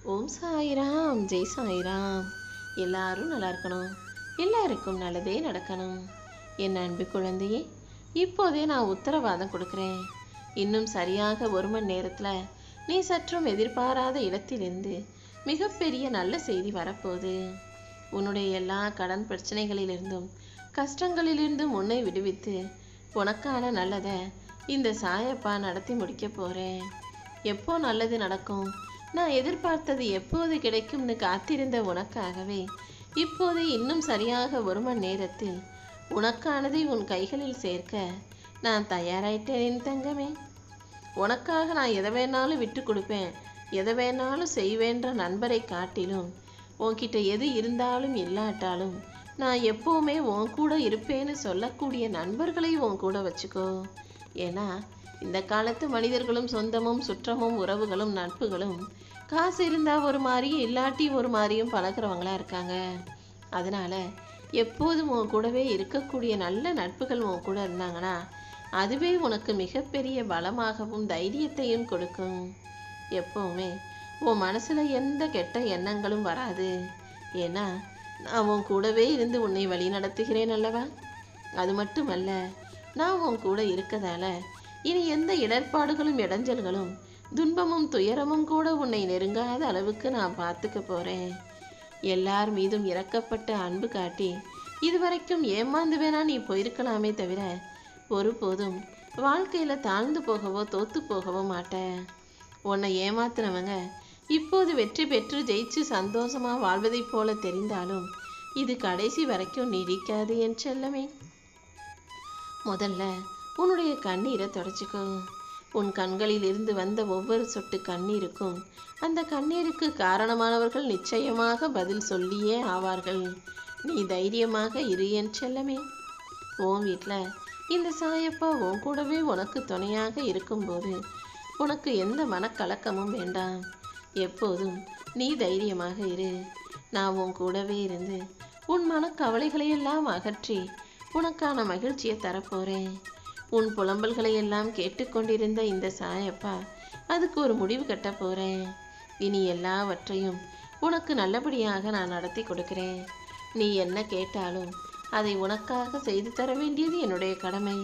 ஓம் சாய்ராம், ஜெய் சாய்ராம். எல்லாரும் நல்லா இருக்கணும், எல்லாருக்கும் நல்லதே நடக்கணும். என் அன்பு குழந்தையே, இப்போதே நான் உத்தரவாதம் கொடுக்குறேன். இன்னும் சரியாக 1 மணி நேரத்தில் நீ சற்றும் எதிர்பாராத இடத்திலிருந்து மிகப்பெரிய நல்ல செய்தி வரப்போகுது. உன்னுடைய எல்லா கடன் பிரச்சனைகளிலிருந்தும் கஷ்டங்களிலிருந்தும் உன்னை விடுவித்து உனக்கான நல்லதை இந்த சாயப்பா நடத்தி முடிக்க போகிறேன். எப்போ நல்லது நடக்கும், நான் எதிர்பார்த்தது எப்போது கிடைக்கும்னு காத்திருந்த உனக்காகவே இப்போது இன்னும் சரியாக 1 மணி நேரத்தில் உனக்கானதை உன் கைகளில் சேர்க்க நான் தயாராயிட்டேன் தங்கமே. உனக்காக நான் எதை வேணாலும் விட்டு கொடுப்பேன், எதை வேணாலும் செய்வேன்ற நண்பரை காட்டிலும் உன்கிட்ட எது இருந்தாலும் இல்லாட்டாலும் நான் எப்போவுமே உன் கூட இருப்பேன்னு சொல்லக்கூடிய நண்பர்களை உன் கூட வச்சுக்கோ. ஏன்னா இந்த காலத்து மனிதர்களும் சொந்தமும் சுற்றமும் உறவுகளும் நட்புகளும் காசு இருந்தால் ஒரு மாதிரியும் இல்லாட்டி ஒரு மாதிரியும் பழகிறவங்களா இருக்காங்க. அதனால எப்போதும் உன் கூடவே இருக்கக்கூடிய நல்ல நட்புகள் உன் கூட இருந்தாங்கன்னா அதுவே உனக்கு மிகப்பெரிய பலமாகவும் தைரியத்தையும் கொடுக்கும். எப்போவுமே உன் மனசில் எந்த கெட்ட எண்ணங்களும் வராது. ஏன்னா நான் உன் கூடவே இருந்து உன்னை வழி நடத்துகிறேன் அல்லவா. அது மட்டுமல்ல, நான் உன் கூட இருக்கதால இனி எந்த இடர்பாடுகளும் இடைஞ்சல்களும் துன்பமும் துயரமும் கூட உன்னை நெருங்காத அளவுக்கு நான் பார்த்துக்க போகிறேன். எல்லார் மீதும் இறக்கப்பட்ட அன்பு காட்டி இதுவரைக்கும் ஏமாந்து வேணா நீ போயிருக்கலாமே தவிர ஒருபோதும் வாழ்க்கையில் தாழ்ந்து போகவோ தோத்து போகவோ மாட்டேன். உன்னை ஏமாத்துனவங்க இப்போது வெற்றி பெற்று ஜெயிச்சு சந்தோஷமாக வாழ்வதைப் போல தெரிந்தாலும் இது கடைசி வரைக்கும் நீடிக்காது என் செல்லமே. முதல்ல உன்னுடைய கண்ணீரை தொடச்சிக்கோ. உன் கண்களில் இருந்து வந்த ஒவ்வொரு சொட்டு கண்ணீருக்கும் அந்த கண்ணீருக்கு காரணமானவர்கள் நிச்சயமாக பதில் சொல்லியே ஆவார்கள். நீ தைரியமாக இரு என் செல்லமே. உன் வீட்டில் இந்த சாயப்பா உன் கூடவே உனக்கு துணையாக இருக்கும்போது உனக்கு எந்த மனக்கலக்கமும் வேண்டாம். எப்போதும் நீ தைரியமாக இரு. நான் உன் கூடவே இருந்து உன் மனக்கவலைகளையெல்லாம் அகற்றி உனக்கான மகிழ்ச்சியை தரப்போகிறேன். உன் புலம்பல்களை எல்லாம் கேட்டுக்கொண்டிருந்த இந்த சாயப்பா அதுக்கு ஒரு முடிவு கட்ட போகிறேன். இனி எல்லாவற்றையும் உனக்கு நல்லபடியாக நான் நடத்தி கொடுக்கிறேன். நீ என்ன கேட்டாலும் அதை உனக்காக செய்து தர வேண்டியது என்னுடைய கடமை.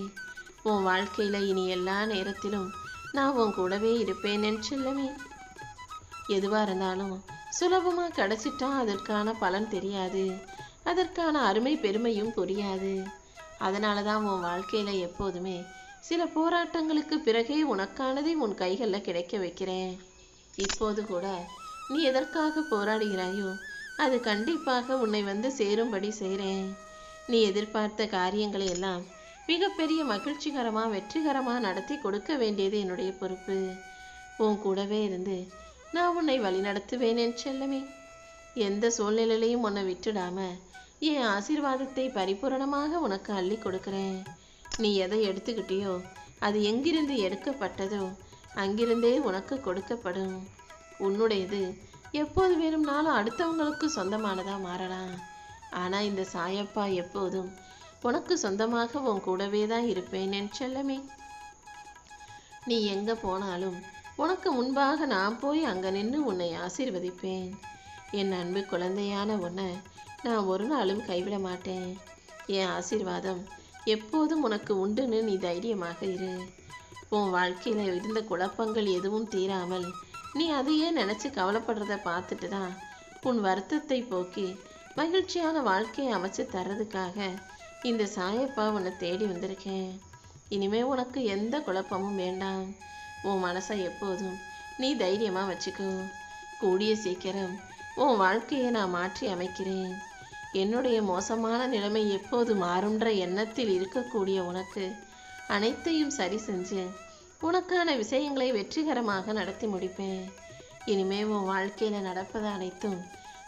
உன் வாழ்க்கையில் இனி எல்லா நேரத்திலும் நான் உன் கூடவே இருப்பேன் என் செல்லமே. எதுவாக இருந்தாலும் சுலபமாக கிடச்சிட்டா அதற்கான பலன் தெரியாது, அதற்கான அருமை பெருமையும் புரியாது. அதனால தான் உன் வாழ்க்கையில் எப்போதுமே சில போராட்டங்களுக்கு பிறகே உனக்கானதை உன் கைகளில் கிடைக்க வைக்கிறேன். இப்போது கூட நீ எதற்காக போராடுகிறாயோ அது கண்டிப்பாக உன்னை வந்து சேரும்படி செய்கிறேன். நீ எதிர்பார்த்த காரியங்களை எல்லாம் மிகப்பெரிய மகிழ்ச்சிகரமாக வெற்றிகரமாக நடத்தி கொடுக்க வேண்டியது என்னுடைய பொறுப்பு. உன் கூடவே இருந்து நான் உன்னை வழி நடத்துவேன் என் செல்லமே. எந்த சூழ்நிலையிலையும் உன்னை விட்டுடாம என் ஆசீர்வாதத்தை பரிபூரணமாக உனக்கு அள்ளி கொடுக்கிறேன். நீ எதை எடுத்துக்கிட்டியோ அது எங்கிருந்து எடுக்கப்பட்டதோ அங்கிருந்தே உனக்கு கொடுக்கப்படும். உன்னுடையது எப்போது வேணும்னாலும் அடுத்தவங்களுக்கு சொந்தமானதாக மாறலாம். ஆனால் இந்த சாயப்பா எப்போதும் உனக்கு சொந்தமாக உன் கூடவே தான் இருப்பேன் என் செல்லமே. நீ எங்கே போனாலும் உனக்கு முன்பாக நான் போய் அங்கே நின்று உன்னை ஆசீர்வதிப்பேன். என் அன்பு குழந்தையான உன்னை நான் ஒரு நாளும் கைவிட மாட்டேன். என் ஆசீர்வாதம் எப்போதும் உனக்கு உண்டுன்னு நீ தைரியமாக இரு. உன் வாழ்க்கையில் இருந்த குழப்பங்கள் எதுவும் தீராமல் நீ அதையே நினச்சி கவலைப்படுறத பார்த்துட்டு தான் உன் வருத்தத்தை போக்கி மகிழ்ச்சியான வாழ்க்கையை அமைச்சு தர்றதுக்காக இந்த சாயப்பா உன்னை தேடி வந்திருக்கேன். இனிமே உனக்கு எந்த குழப்பமும் வேண்டாம். உன் மனசை எப்போதும் நீ தைரியமாக வச்சுக்கோ. கூடிய சீக்கிரம் உன் வாழ்க்கையை நான் மாற்றி அமைக்கிறேன். என்னுடைய மோசமான நிலைமை எப்போது மாறுன்ற எண்ணத்தில் இருக்கக்கூடிய உனக்கு அனைத்தையும் சரி செஞ்சு உனக்கான விஷயங்களை வெற்றிகரமாக நடத்தி முடிப்பேன். இனிமே உன் வாழ்க்கையில் நடப்பது அனைத்தும்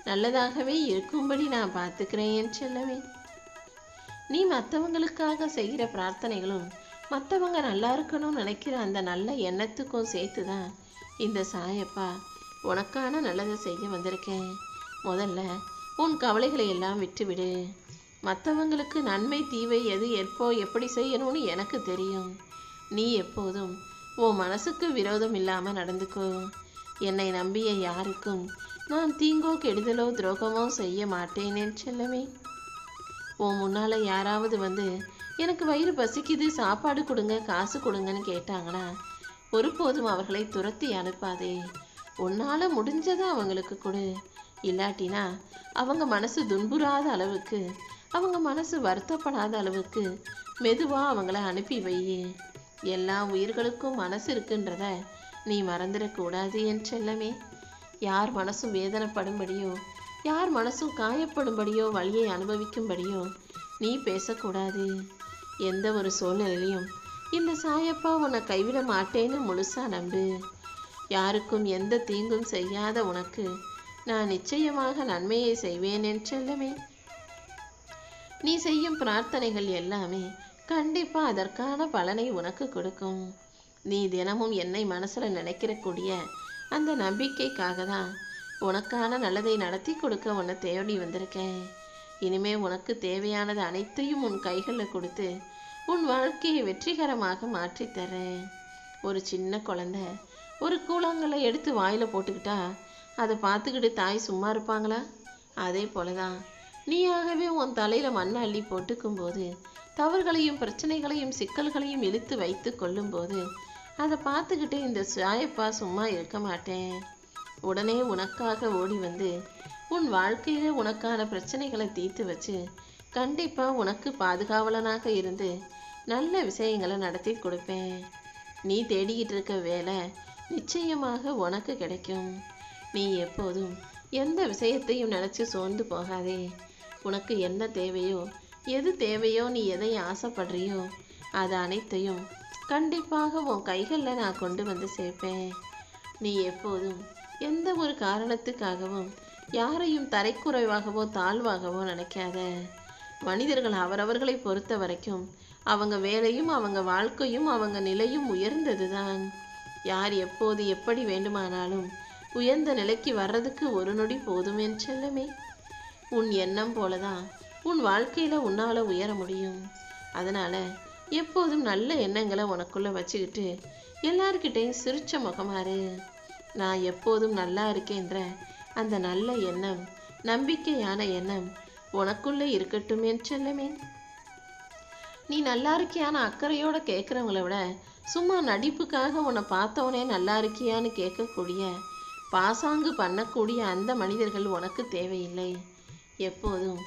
நல்லதாகவே இருக்கும்படி நான் பார்த்துக்கிறேன் என் செல்லவே. நீ மற்றவங்களுக்காக செய்கிற பிரார்த்தனைகளும் மற்றவங்க நல்லா இருக்கணும்னு நினைக்கிற அந்த நல்ல எண்ணத்துக்கும் சேர்த்து தான் இந்த சாயப்பா உனக்கான நல்லதை செய்ய வந்திருக்கேன். முதல்ல உன் கவலைகளை எல்லாம் விட்டுவிடு. மற்றவங்களுக்கு நன்மை தீவை எது எப்போ எப்படி செய்யணும்னு எனக்கு தெரியும். நீ எப்போதும் உன் மனசுக்கு விரோதம் இல்லாமல் நடந்துக்கோ. என்னை நம்பிய யாருக்கும் நான் தீங்கோ கெடுதலோ துரோகமோ செய்ய மாட்டேன் என் செல்லமே. உன் முன்னால யாராவது வந்து எனக்கு வயிறு பசிக்குது, சாப்பாடு கொடுங்க, காசு கொடுங்கன்னு கேட்டாங்கன்னா ஒருபோதும் அவர்களை துரத்தி அனுப்பாதே. உன்னால முடிஞ்சதை அவங்களுக்கு கொடு. இல்லாட்டினா அவங்க மனசு துன்புறாத அளவுக்கு, அவங்க மனசு வருத்தப்படாத அளவுக்கு மெதுவா அவங்கள அனுப்பி வை. எல்லா உயிர்களுக்கும் மனசு இருக்குன்றத நீ மறந்துடக்கூடாது என் செல்லமே. யார் மனசும் வேதனைப்படும்படியோ, யார் மனசும் காயப்படும்படியோ, வலியை அனுபவிக்கும்படியோ நீ பேசக்கூடாது. எந்த ஒரு சூழ்நிலையிலையும் இந்த சாயப்பா உன்னை கைவிட மாட்டேன்னு முழுசா நம்பு. யாருக்கும் எந்த தீங்கும் செய்யாத உனக்கு நான் நிச்சயமாக நன்மையை செய்வேன் என் செல்லமே. நீ செய்யும் பிரார்த்தனைகள் எல்லாமே கண்டிப்பா அதற்கான பலனை உனக்கு கொடுக்கும். நீ தினமும் என்னை மனசுல நினைக்கிறக்கூடிய அந்த நம்பிக்கைக்காக தான் உனக்கான நல்லதை நடத்தி கொடுக்க உன்னை தேடி வந்திருக்கேன். இனிமே உனக்கு தேவையானது அனைத்தையும் உன் கைகளில் கொடுத்து உன் வாழ்க்கையை வெற்றிகரமாக மாற்றித்தரேன். ஒரு சின்ன குழந்தை ஒரு கூழாங்கல்லை எடுத்து வாயில போட்டுக்கிட்டா அதை பார்த்துக்கிட்டு தாய் சும்மா இருப்பாங்களா? அதே போலதான் நீயாகவே உன் தலையில மண்ணை அள்ளி போட்டுக்கும் போது, தவறுகளையும் பிரச்சனைகளையும் சிக்கல்களையும் இழுத்து வைத்து கொள்ளும் போது அதை பார்த்துக்கிட்டு இந்த சாயப்பா சும்மா இருக்க மாட்டேன். உடனே உனக்காக ஓடி வந்து உன் வாழ்க்கையில உனக்கான பிரச்சனைகளை தீர்த்து வச்சு கண்டிப்பா உனக்கு பாதுகாவலனாக இருந்து நல்ல விஷயங்களை நடத்தி கொடுப்பேன். நீ தேடிக்கிட்டு இருக்க வேலை நிச்சயமாக உனக்கு கிடைக்கும். நீ எப்போதும் எந்த விஷயத்தையும் நினைச்சு சோர்ந்து போகாதே. உனக்கு என்ன தேவையோ, எது தேவையோ, நீ எதை ஆசைப்படுறியோ அது அனைத்தையும் கண்டிப்பாக உன் கைகளில் நான் கொண்டு வந்து சேர்ப்பேன். நீ எப்போதும் எந்த ஒரு காரணத்துக்காகவும் யாரையும் தரைக்குறைவாகவோ தாழ்வாகவோ நினைக்காத. மனிதர்கள் அவரவர்களை பொறுத்த வரைக்கும் அவங்க வேலையும் அவங்க வாழ்க்கையும் அவங்க நிலையும் உயர்ந்ததுதான். யார் எப்போது எப்படி வேண்டுமானாலும் உயர்ந்த நிலைக்கு வர்றதுக்கு ஒரு நொடி போதும் என் செல்லமே. உன் எண்ணம் போலதான் உன் வாழ்க்கையில உன்னால உயர முடியும். அதனால எப்போதும் நல்ல எண்ணங்களை உனக்குள்ள வச்சுக்கிட்டு எல்லார்கிட்டையும் சிரிச்ச முகமாறு. நான் எப்போதும் நல்லா இருக்கேன்ற அந்த நல்ல எண்ணம், நம்பிக்கையான எண்ணம் உனக்குள்ள இருக்கட்டும் என் செல்லமே. நீ நல்லா இருக்கியான அக்கறையோட கேட்குறவங்கள விட சும்மா நடிப்புக்காக உன்னை பார்த்தவனே நல்லா இருக்கியான்னு கேட்கக்கூடிய, பாசாங்கு பண்ணக்கூடிய அந்த மனிதர்கள் உனக்கு தேவையில்லை. எப்போதும்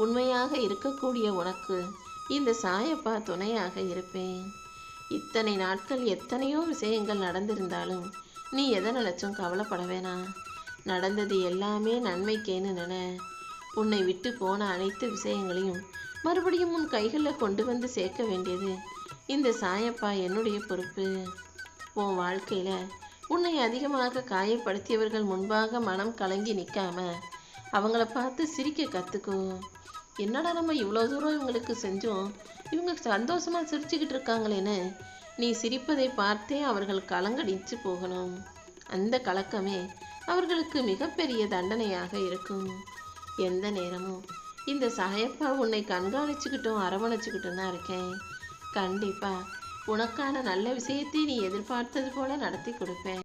உண்மையாக இருக்கக்கூடிய உனக்கு இந்த சாயப்பா துணையாக இருப்பேன். இத்தனை நாட்கள் எத்தனையோ விஷயங்கள் நடந்திருந்தாலும் நீ எதை நினைச்சும் கவலைப்பட வேணாம். நடந்தது எல்லாமே நன்மைக்கேன்னு நினை. உன்னை விட்டு போன அனைத்து விஷயங்களையும் மறுபடியும் உன் கைகளில் கொண்டு வந்து சேர்க்க வேண்டியது இந்த சாயப்பா என்னுடைய பொறுப்பு. உன் வாழ்க்கையில உன்னை அதிகமாக காயப்படுத்தியவர்கள் முன்பாக மனம் கலங்கி நிற்காம அவங்கள பார்த்து சிரிக்க கற்றுக்கோ. என்னடா நம்ம இவ்வளோ தூரம் இவங்களுக்கு செஞ்சோம், இவங்க சந்தோஷமாக சிரிச்சுக்கிட்டு இருக்காங்களேன்னு நீ சிரிப்பதை பார்த்தே அவர்கள் கலங்கடிச்சு போகணும். அந்த கலக்கமே அவர்களுக்கு மிகப்பெரிய தண்டனையாக இருக்கும். எந்த நேரமும் இந்த சாயப்பா உன்னை கண்காணிச்சுக்கிட்டும் அரவணைச்சுக்கிட்டும் தான் இருக்கேன். கண்டிப்பாக உனக்கான நல்ல விஷயத்தை நீ எதிர்பார்த்தது போல நடத்தி கொடுப்பேன்.